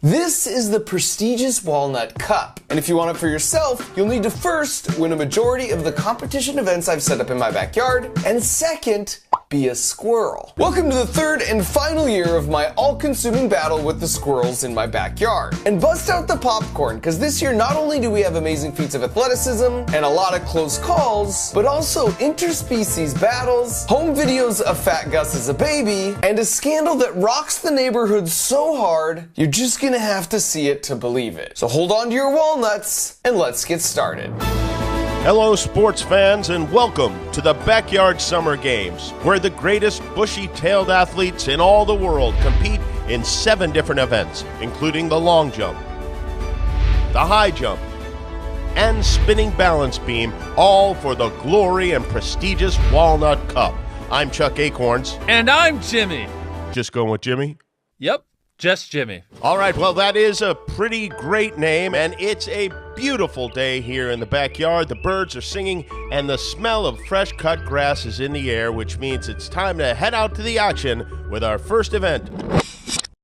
This is the prestigious Walnut Cup, and if you want it for yourself, you'll need to first win a majority of the competition events I've set up in my backyard, and second, be a squirrel. Welcome to the third and final year of my all-consuming battle with the squirrels in my backyard. And bust out the popcorn, because this year not only do we have amazing feats of athleticism and a lot of close calls, but also interspecies battles, home videos of Fat Gus as a baby, and a scandal that rocks the neighborhood so hard, you're just gonna have to see it to believe it. So hold on to your walnuts, and let's get started. Hello sports fans, and welcome to the Backyard Summer Games, where the greatest bushy-tailed athletes in all the world compete in 7 different events, including the long jump, the high jump, and spinning balance beam, all for the glory and prestigious Walnut Cup. I'm Chuck Acorns. And I'm Jimmy. Just going with Jimmy? Yep, just Jimmy. All right, well, that is a pretty great name, and it's a beautiful day here in the backyard. The birds are singing, and the smell of fresh cut grass is in the air, which means it's time to head out to the action with our first event,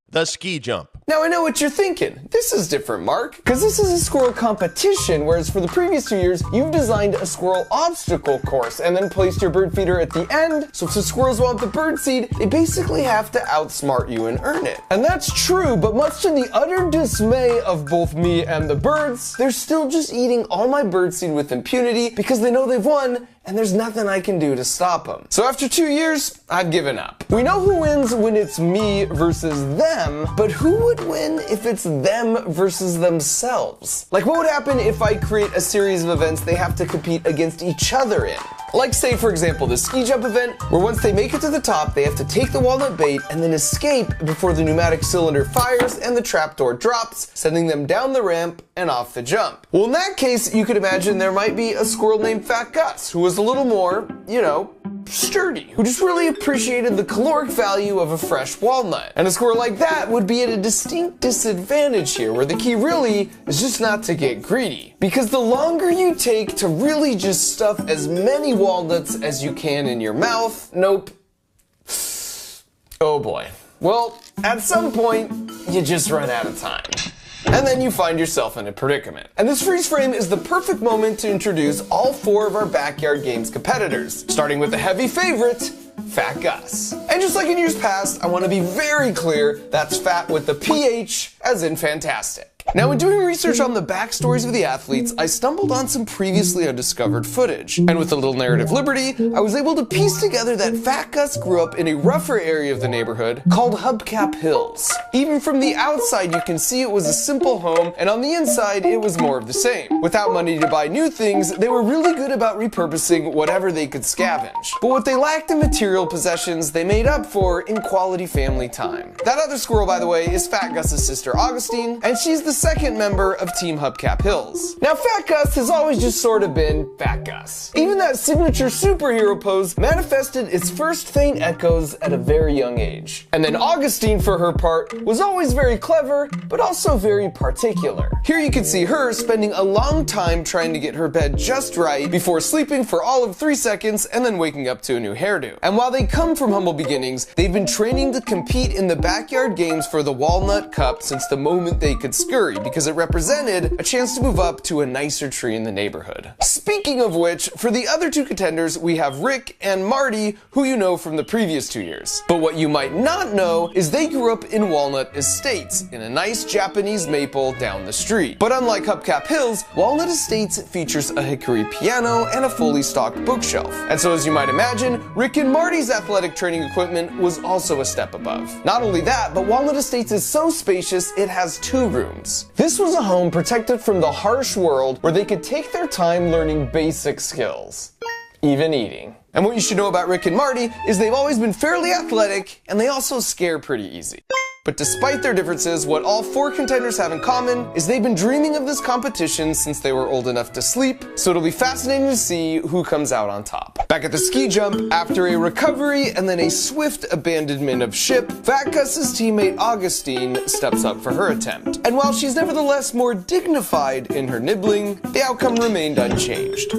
the ski jump. Now I know what you're thinking. This is different, Mark, because this is a squirrel competition, whereas for the previous 2 years, you've designed a squirrel obstacle course and then placed your bird feeder at the end, so if the squirrels want the bird seed, they basically have to outsmart you and earn it. And that's true, but much to the utter dismay of both me and the birds, they're still just eating all my bird seed with impunity because they know they've won, and there's nothing I can do to stop them. So after 2 years, I've given up. We know who wins when it's me versus them, but who would win if it's them versus themselves? Like, what would happen if I create a series of events they have to compete against each other in? Like, say, for example, the ski jump event, where once they make it to the top, they have to take the walnut bait and then escape before the pneumatic cylinder fires and the trapdoor drops, sending them down the ramp and off the jump. Well, in that case, you could imagine there might be a squirrel named Fat Gus, who was a little more, sturdy, who just really appreciated the caloric value of a fresh walnut. And a squirrel like that would be at a distinct disadvantage here, where the key really is just not to get greedy. Because the longer you take to really just stuff as many walnuts as you can in your mouth, nope. Oh boy. Well, at some point, you just run out of time. And then you find yourself in a predicament. And this freeze frame is the perfect moment to introduce all 4 of our Backyard Games competitors, starting with the heavy favorite, Fat Gus. And just like in years past, I want to be very clear, that's fat with the PH, as in fantastic. Now, in doing research on the backstories of the athletes, I stumbled on some previously undiscovered footage. And with a little narrative liberty, I was able to piece together that Fat Gus grew up in a rougher area of the neighborhood called Hubcap Hills. Even from the outside, you can see it was a simple home, and on the inside, it was more of the same. Without money to buy new things, they were really good about repurposing whatever they could scavenge. But what they lacked in material possessions, they made up for in quality family time. That other squirrel, by the way, is Fat Gus's sister Augustine, and she's the second member of Team Hubcap Hills. Now, Fat Gus has always just sort of been Fat Gus. Even that signature superhero pose manifested its first faint echoes at a very young age. And then Augustine, for her part, was always very clever, but also very particular. Here you can see her spending a long time trying to get her bed just right before sleeping for all of 3 seconds and then waking up to a new hairdo. And while they come from humble beginnings, they've been training to compete in the Backyard Games for the Walnut Cup since the moment they could scurry, because it represented a chance to move up to a nicer tree in the neighborhood. Speaking of which, for the other 2 contenders, we have Rick and Marty, who you know from the previous 2 years. But what you might not know is they grew up in Walnut Estates, in a nice Japanese maple down the street. But unlike Hubcap Hills, Walnut Estates features a hickory piano and a fully stocked bookshelf. And so, as you might imagine, Rick and Marty's athletic training equipment was also a step above. Not only that, but Walnut Estates is so spacious, it has 2 rooms. This was a home protected from the harsh world where they could take their time learning basic skills, even eating. And what you should know about Rick and Marty is they've always been fairly athletic, and they also scare pretty easy. But despite their differences, what all 4 contenders have in common is they've been dreaming of this competition since they were old enough to sleep, so it'll be fascinating to see who comes out on top. Back at the ski jump, after a recovery and then a swift abandonment of ship, Fat Gus's teammate Augustine steps up for her attempt. And while she's nevertheless more dignified in her nibbling, the outcome remained unchanged.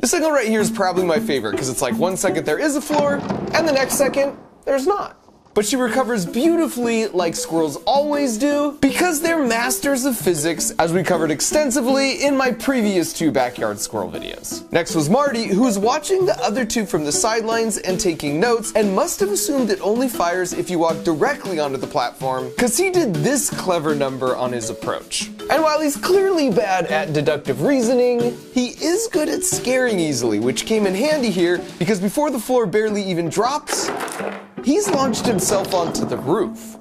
This angle right here is probably my favorite, because it's like 1 second there is a floor, and the next second, there's not. but she recovers beautifully like squirrels always do because they're masters of physics, as we covered extensively in my previous 2 backyard squirrel videos. Next was Marty, who was watching the other 2 from the sidelines and taking notes, and must have assumed it only fires if you walk directly onto the platform, because he did this clever number on his approach. And while he's clearly bad at deductive reasoning, he is good at scaring easily, which came in handy here because before the floor barely even drops, he's launched himself onto the roof.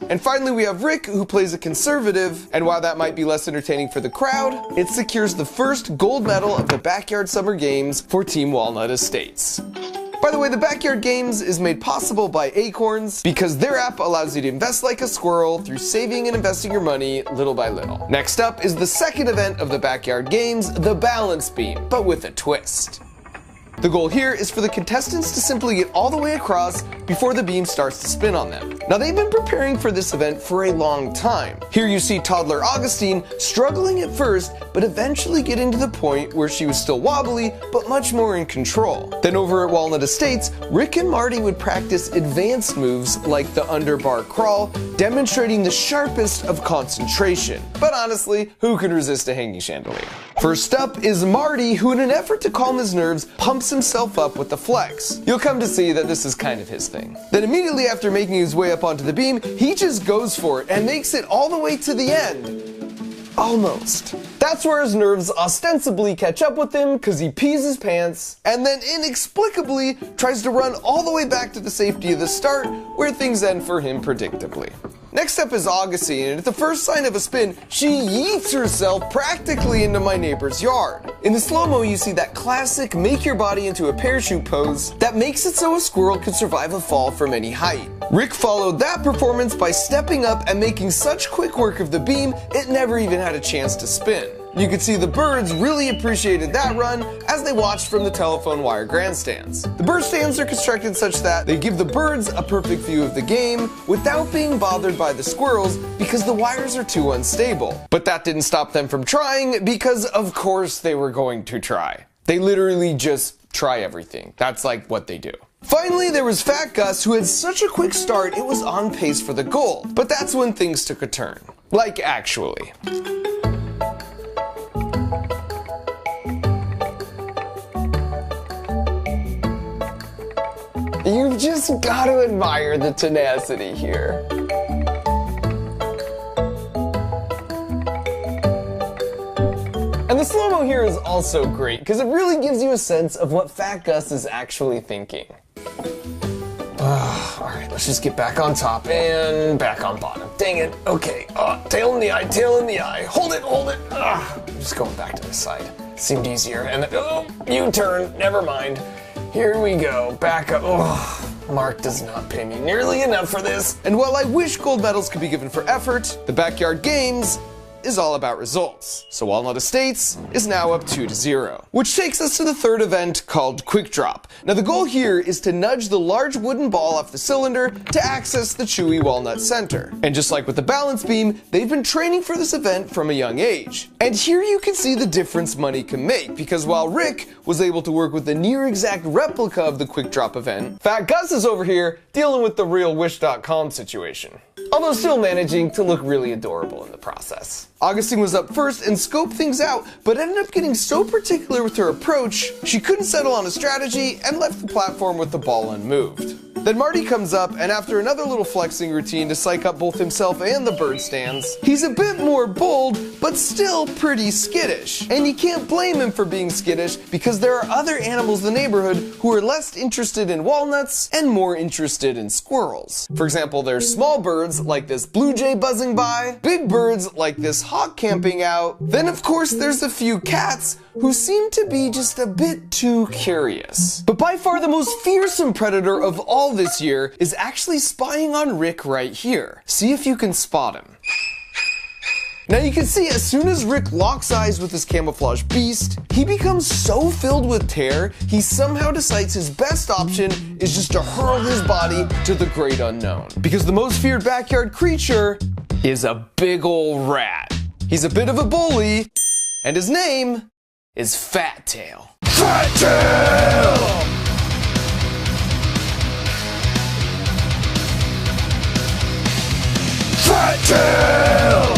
And finally we have Rick, who plays a conservative, and while that might be less entertaining for the crowd, it secures the first gold medal of the Backyard Summer Games for Team Walnut Estates. By the way, the Backyard Games is made possible by Acorns because their app allows you to invest like a squirrel through saving and investing your money little by little. Next up is the second event of the Backyard Games, the balance beam, but with a twist. The goal here is for the contestants to simply get all the way across before the beam starts to spin on them. Now, they've been preparing for this event for a long time. Here you see toddler Augustine struggling at first, but eventually getting to the point where she was still wobbly, but much more in control. Then over at Walnut Estates, Rick and Marty would practice advanced moves like the underbar crawl, demonstrating the sharpest of concentration. But honestly, who can resist a hanging chandelier? First up is Marty, who in an effort to calm his nerves, pumps himself up with the flex. You'll come to see that this is kind of his thing. Then immediately after making his way up onto the beam, he just goes for it and makes it all the way to the end. Almost. That's where his nerves ostensibly catch up with him because he pees his pants and then inexplicably tries to run all the way back to the safety of the start, where things end for him predictably. Next up is Augustine, and at the first sign of a spin, she yeets herself practically into my neighbor's yard. In the slow-mo, you see that classic make your body into a parachute pose that makes it so a squirrel can survive a fall from any height. Rick followed that performance by stepping up and making such quick work of the beam, it never even had a chance to spin. You could see the birds really appreciated that run as they watched from the telephone wire grandstands. The bird stands are constructed such that they give the birds a perfect view of the game without being bothered by the squirrels because the wires are too unstable. But that didn't stop them from trying because of course they were going to try. They literally just try everything. That's like what they do. Finally, there was Fat Gus, who had such a quick start it was on pace for the gold. But that's when things took a turn. Like actually. You've just got to admire the tenacity here. And the slow-mo here is also great because it really gives you a sense of what Fat Gus is actually thinking. Alright, let's just get back on top and back on bottom. Dang it. Okay. Tail in the eye, tail in the eye. Hold it, hold it. I'm just going back to the side. Seemed easier. And then, U-turn. Never mind. Here we go, back up. Mark does not pay me nearly enough for this. And while I wish gold medals could be given for effort, the Backyard Games is all about results. So Walnut Estates is now up 2-0. Which takes us to the third event called Quick Drop. Now the goal here is to nudge the large wooden ball off the cylinder to access the chewy walnut center. And just like with the balance beam, they've been training for this event from a young age. And here you can see the difference money can make, because while Rick was able to work with a near exact replica of the Quick Drop event, Fat Gus is over here dealing with the real Wish.com situation. Although still managing to look really adorable in the process. Augustine was up first and scoped things out, but ended up getting so particular with her approach, she couldn't settle on a strategy and left the platform with the ball unmoved. Then Marty comes up, and after another little flexing routine to psych up both himself and the bird stands, he's a bit more bold, but still pretty skittish. And you can't blame him for being skittish, because there are other animals in the neighborhood who are less interested in walnuts and more interested in squirrels. For example, there's small birds like this blue jay buzzing by, big birds like this hawk camping out, then of course there's a few cats who seem to be just a bit too curious. But by far the most fearsome predator of all this year is actually spying on Rick right here. See if you can spot him. Now you can see as soon as Rick locks eyes with his camouflage beast, he becomes so filled with terror, he somehow decides his best option is just to hurl his body to the great unknown. Because the most feared backyard creature is a big ol' rat. He's a bit of a bully, and his name is Fat Tail. Fat Tail! Tail!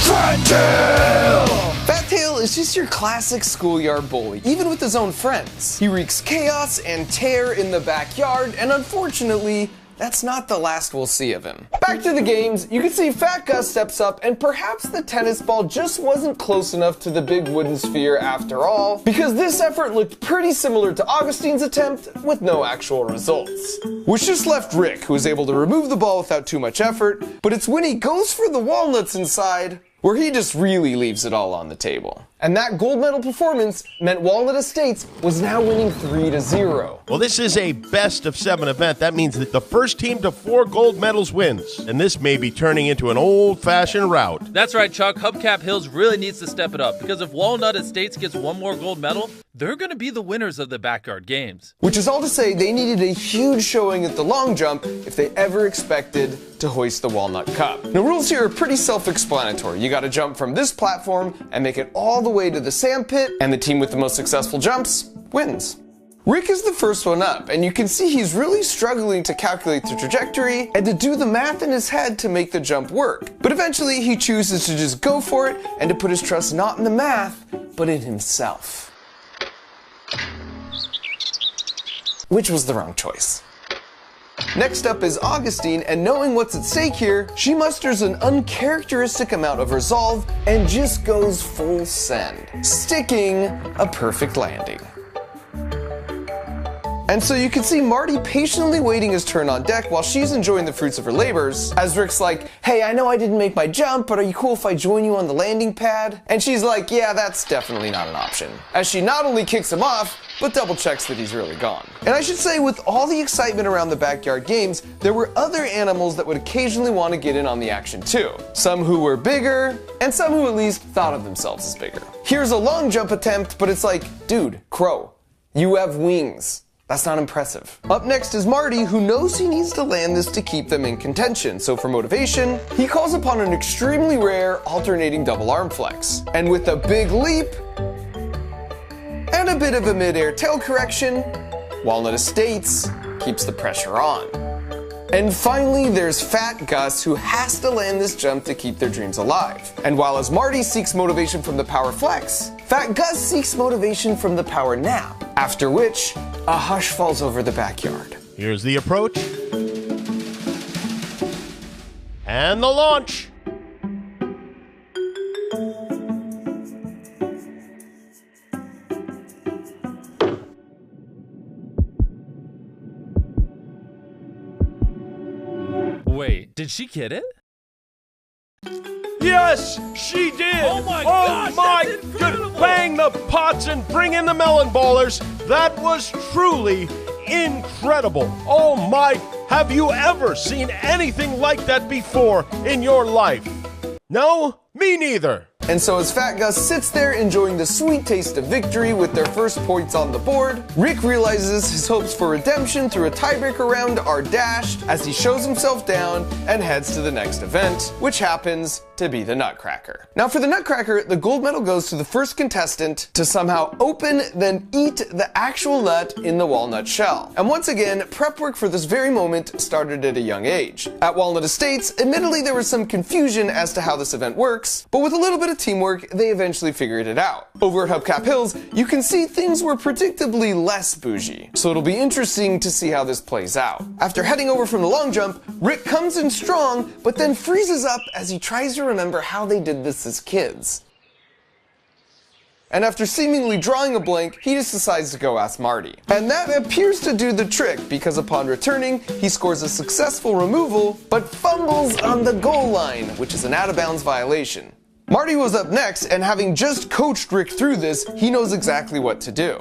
Fat Tail! Fat Tail is just your classic schoolyard bully, even with his own friends. He wreaks chaos and tear in the backyard, and unfortunately, that's not the last we'll see of him. Back to the games, you can see Fat Gus steps up, and perhaps the tennis ball just wasn't close enough to the big wooden sphere after all, because this effort looked pretty similar to Augustine's attempt with no actual results. Which just left Rick, who was able to remove the ball without too much effort, but it's when he goes for the walnuts inside where he just really leaves it all on the table. And that gold medal performance meant Walnut Estates was now winning 3-0. Well, this is a best of 7 event. That means that the first team to 4 gold medals wins. And this may be turning into an old-fashioned rout. That's right, Chuck. Hubcap Hills really needs to step it up, because if Walnut Estates gets one more gold medal, they're going to be the winners of the backyard games. Which is all to say they needed a huge showing at the long jump if they ever expected to hoist the Walnut Cup. The rules here are pretty self-explanatory. You gotta jump from this platform and make it all the way to the sand pit, and the team with the most successful jumps wins. Rick is the first one up, and you can see he's really struggling to calculate the trajectory and to do the math in his head to make the jump work. But eventually he chooses to just go for it and to put his trust not in the math, but in himself. Which was the wrong choice. Next up is Augustine, and knowing what's at stake here, she musters an uncharacteristic amount of resolve and just goes full send, sticking a perfect landing. And so you can see Marty patiently waiting his turn on deck while she's enjoying the fruits of her labors, as Rick's like, "Hey, I know I didn't make my jump, but are you cool if I join you on the landing pad?" And she's like, "Yeah, that's definitely not an option," as she not only kicks him off, but double checks that he's really gone. And I should say, with all the excitement around the backyard games, there were other animals that would occasionally want to get in on the action too. Some who were bigger, and some who at least thought of themselves as bigger. Here's a long jump attempt, but it's like, dude, crow, you have wings. That's not impressive. Up next is Marty, who knows he needs to land this to keep them in contention, so for motivation, he calls upon an extremely rare alternating double arm flex. And with a big leap, and a bit of a mid-air tail correction, Walnut Estates keeps the pressure on. And finally, there's Fat Gus, who has to land this jump to keep their dreams alive. And while as Marty seeks motivation from the power flex, Fat Gus seeks motivation from the power nap, after which, a hush falls over the backyard. Here's the approach. And the launch. Wait, did she get it? Yes, she did! Oh my gosh, that's incredible! Good, bang the pots and bring in the melon ballers. That was truly incredible. Oh my, have you ever seen anything like that before in your life? No? Me neither. And so as Fat Gus sits there enjoying the sweet taste of victory with their first points on the board, Rick realizes his hopes for redemption through a tiebreaker round are dashed as he shows himself down and heads to the next event, which happens to be the Nutcracker. Now for the Nutcracker, the gold medal goes to the first contestant to somehow open, then eat the actual nut in the walnut shell. And once again, prep work for this very moment started at a young age. At Walnut Estates, admittedly there was some confusion as to how this event works, but with a little bit of teamwork, they eventually figured it out. Over at Hubcap Hills, you can see things were predictably less bougie, so it'll be interesting to see how this plays out. After heading over from the long jump, Rick comes in strong, but then freezes up as he tries to remember how they did this as kids. And after seemingly drawing a blank, he just decides to go ask Marty. And that appears to do the trick, because upon returning, he scores a successful removal, but fumbles on the goal line, which is an out-of-bounds violation. Marty was up next, and having just coached Rick through this, he knows exactly what to do.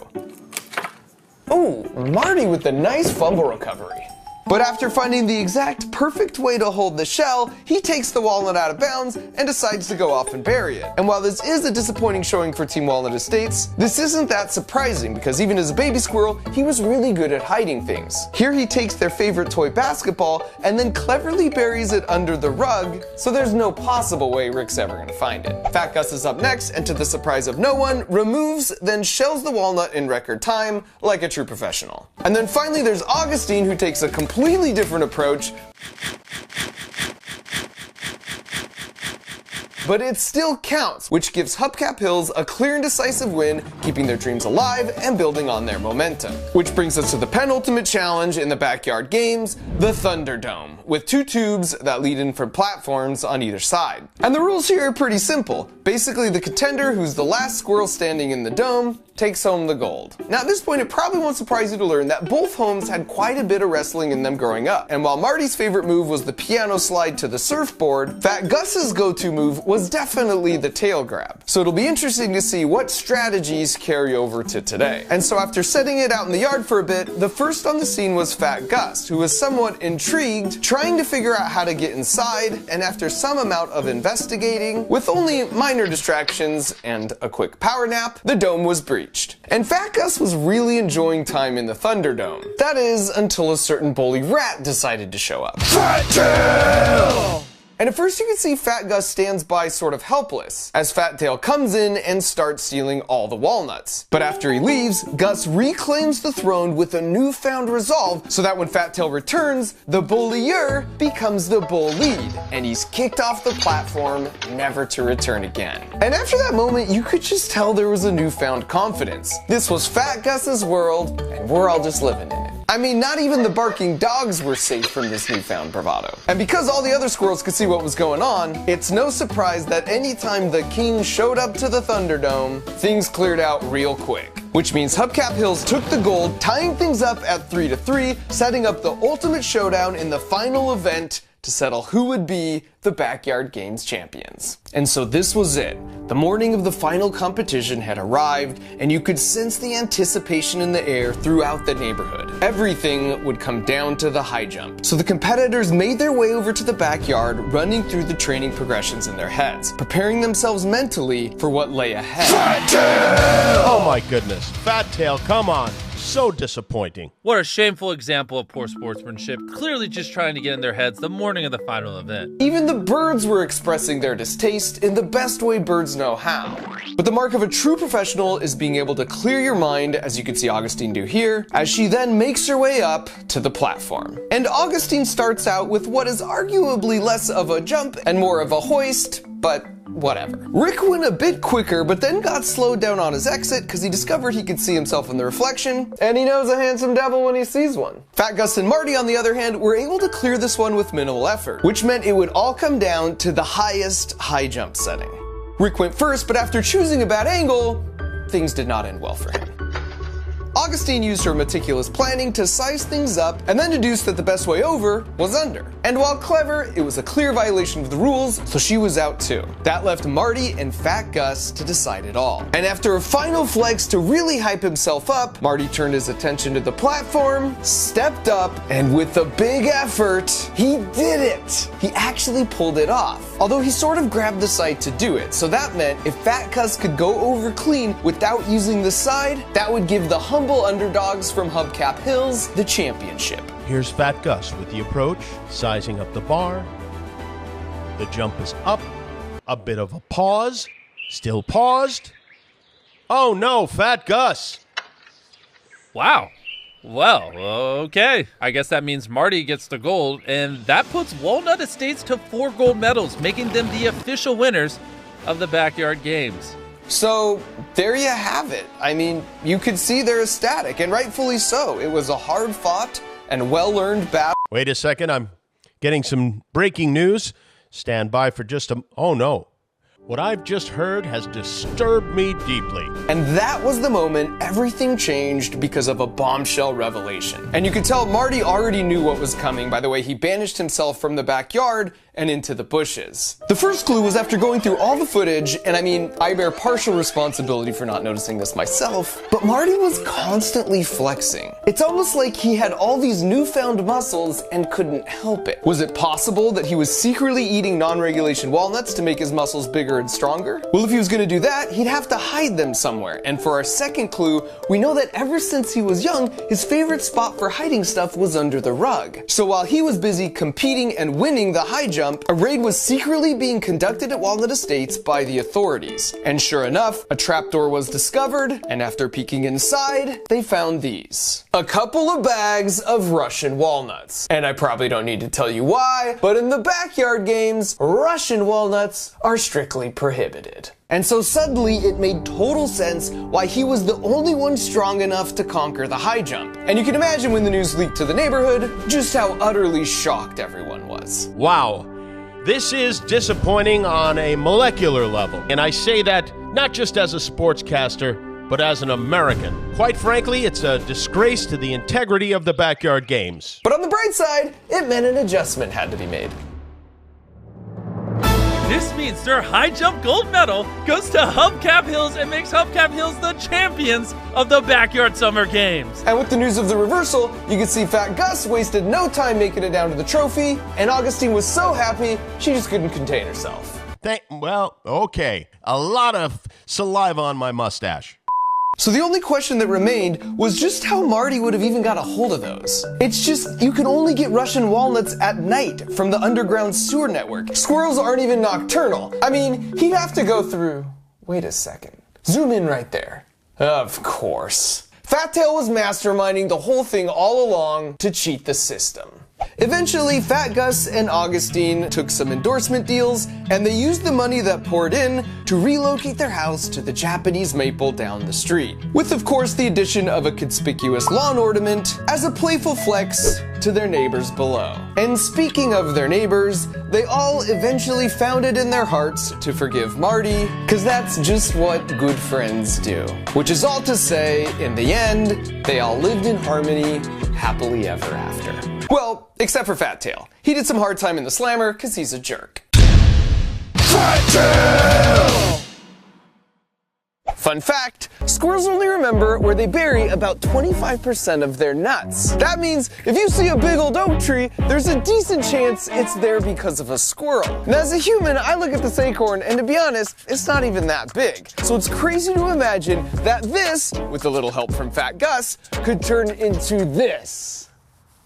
Ooh, Marty with the nice fumble recovery. But after finding the exact perfect way to hold the shell, he takes the walnut out of bounds and decides to go off and bury it. And while this is a disappointing showing for Team Walnut Estates, this isn't that surprising because even as a baby squirrel, he was really good at hiding things. Here he takes their favorite toy basketball and then cleverly buries it under the rug, so there's no possible way Rick's ever gonna find it. Fat Gus is up next, and to the surprise of no one, removes, then shells the walnut in record time, like a true professional. And then finally there's Augustine, who takes a completely different approach, but it still counts, which gives Hubcap Hills a clear and decisive win, keeping their dreams alive and building on their momentum. Which brings us to the penultimate challenge in the backyard games, the Thunderdome, with 2 tubes that lead in from platforms on either side. And the rules here are pretty simple. Basically, the contender, who's the last squirrel standing in the dome, takes home the gold. Now at this point, it probably won't surprise you to learn that both homes had quite a bit of wrestling in them growing up. And while Marty's favorite move was the piano slide to the surfboard, Fat Gus's go-to move was definitely the tail grab. So it'll be interesting to see what strategies carry over to today. And so after setting it out in the yard for a bit, the first on the scene was Fat Gus, who was somewhat intrigued, trying to figure out how to get inside, and after some amount of investigating, with only minor distractions and a quick power nap, the dome was breached. And Fat Gus was really enjoying time in the Thunderdome. That is, until a certain bully rat decided to show up. Fat Tail! And at first you can see Fat Gus stands by sort of helpless, as Fat Tail comes in and starts stealing all the walnuts. But after he leaves, Gus reclaims the throne with a newfound resolve, so that when Fat Tail returns, the bullier becomes the bullied, and he's kicked off the platform, never to return again. And after that moment, you could just tell there was a newfound confidence. This was Fat Gus's world, and we're all just living in it. I mean, not even the barking dogs were safe from this newfound bravado. And because all the other squirrels could see what was going on, it's no surprise that anytime the king showed up to the Thunderdome, things cleared out real quick. Which means Hubcap Hills took the gold, tying things up at 3-3, setting up the ultimate showdown in the final event to settle who would be the Backyard Games champions. And so this was it. The morning of the final competition had arrived, and you could sense the anticipation in the air throughout the neighborhood. Everything would come down to the high jump. So the competitors made their way over to the backyard, running through the training progressions in their heads, preparing themselves mentally for what lay ahead. Fat Tail! Oh my goodness, Fat Tail, come on. So disappointing. What a shameful example of poor sportsmanship, clearly just trying to get in their heads the morning of the final event. Even the birds were expressing their distaste in the best way birds know how. But the mark of a true professional is being able to clear your mind, as you can see Augustine do here, as she then makes her way up to the platform. And Augustine starts out with what is arguably less of a jump and more of a hoist, but whatever. Rick went a bit quicker, but then got slowed down on his exit because he discovered he could see himself in the reflection, and he knows a handsome devil when he sees one. Fat Gus and Marty, on the other hand, were able to clear this one with minimal effort, which meant it would all come down to the highest high jump setting. Rick went first, but after choosing a bad angle, things did not end well for him. Augustine used her meticulous planning to size things up and then deduced that the best way over was under. And while clever, it was a clear violation of the rules, so she was out too. That left Marty and Fat Gus to decide it all. And after a final flex to really hype himself up, Marty turned his attention to the platform, stepped up, and with a big effort, he did it! He actually pulled it off. Although he sort of grabbed the side to do it, so that meant if Fat Gus could go over clean without using the side, that would give the humble underdogs from Hubcap Hills the championship. Here's Fat Gus with the approach, sizing up the bar. The jump is up, a bit of a pause, still paused. Oh no, Fat Gus! Wow. Well, okay. I guess that means Marty gets the gold, and that puts Walnut Estates to 4 gold medals, making them the official winners of the Backyard Games. So, there you have it. I mean, you could see they're ecstatic, and rightfully so. It was a hard-fought and well-earned battle. Wait a second, I'm getting some breaking news. Stand by for just a... Oh no. What I've just heard has disturbed me deeply. And that was the moment everything changed because of a bombshell revelation. And you could tell Marty already knew what was coming by the way he banished himself from the backyard and into the bushes. The first clue was after going through all the footage, and I mean, I bear partial responsibility for not noticing this myself, but Marty was constantly flexing. It's almost like he had all these newfound muscles and couldn't help it. Was it possible that he was secretly eating non-regulation walnuts to make his muscles bigger and stronger? Well, if he was gonna do that, he'd have to hide them somewhere, and for our second clue, we know that ever since he was young, his favorite spot for hiding stuff was under the rug. So while he was busy competing and winning the high jump, a raid was secretly being conducted at Walnut Estates by the authorities. And sure enough, a trapdoor was discovered, and after peeking inside, they found these. A couple of bags of Russian walnuts. And I probably don't need to tell you why, but in the backyard games, Russian walnuts are strictly prohibited. And so suddenly it made total sense why he was the only one strong enough to conquer the high jump. And you can imagine when the news leaked to the neighborhood, just how utterly shocked everyone was. Wow. This is disappointing on a molecular level. And I say that not just as a sportscaster, but as an American. Quite frankly, it's a disgrace to the integrity of the backyard games. But on the bright side, it meant an adjustment had to be made. This means their high jump gold medal goes to Hubcap Hills and makes Hubcap Hills the champions of the Backyard Summer Games. And with the news of the reversal, you can see Fat Gus wasted no time making it down to the trophy, and Augustine was so happy, she just couldn't contain herself. Well, okay. A lot of saliva on my mustache. So the only question that remained was just how Marty would have even got a hold of those. It's just, you can only get Russian walnuts at night from the underground sewer network. Squirrels aren't even nocturnal. I mean, he'd have to go through... Wait a second. Zoom in right there. Of course. Fat Tail was masterminding the whole thing all along to cheat the system. Eventually, Fat Gus and Augustine took some endorsement deals, and they used the money that poured in to relocate their house to the Japanese maple down the street. With, of course, the addition of a conspicuous lawn ornament as a playful flex to their neighbors below. And speaking of their neighbors, they all eventually found it in their hearts to forgive Marty, because that's just what good friends do. Which is all to say, in the end, they all lived in harmony, happily ever after. Well, except for Fat Tail. He did some hard time in the slammer because he's a jerk. Fat Tail! Fun fact, squirrels only remember where they bury about 25% of their nuts. That means if you see a big old oak tree, there's a decent chance it's there because of a squirrel. And as a human, I look at this acorn, and to be honest, it's not even that big. So it's crazy to imagine that this, with a little help from Fat Gus, could turn into this.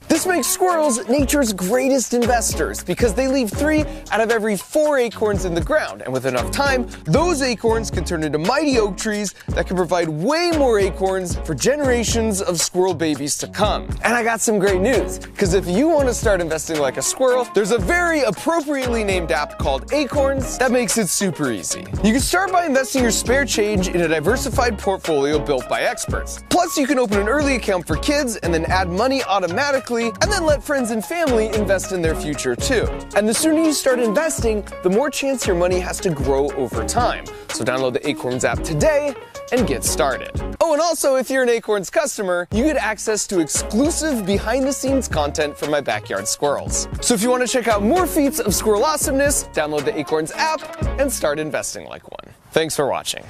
This makes squirrels nature's greatest investors because they leave 3 out of every 4 acorns in the ground, and with enough time, those acorns can turn into mighty oak trees that can provide way more acorns for generations of squirrel babies to come. And I got some great news, because if you want to start investing like a squirrel, there's a very appropriately named app called Acorns that makes it super easy. You can start by investing your spare change in a diversified portfolio built by experts. Plus, you can open an early account for kids and then add money automatically, and then let friends and family invest in their future too. And the sooner you start investing, the more chance your money has to grow over time. So download the Acorns app today and get started. Oh, and also, if you're an Acorns customer, you get access to exclusive behind-the-scenes content from my backyard squirrels. So if you want to check out more feats of squirrel awesomeness, download the Acorns app and start investing like one. Thanks for watching.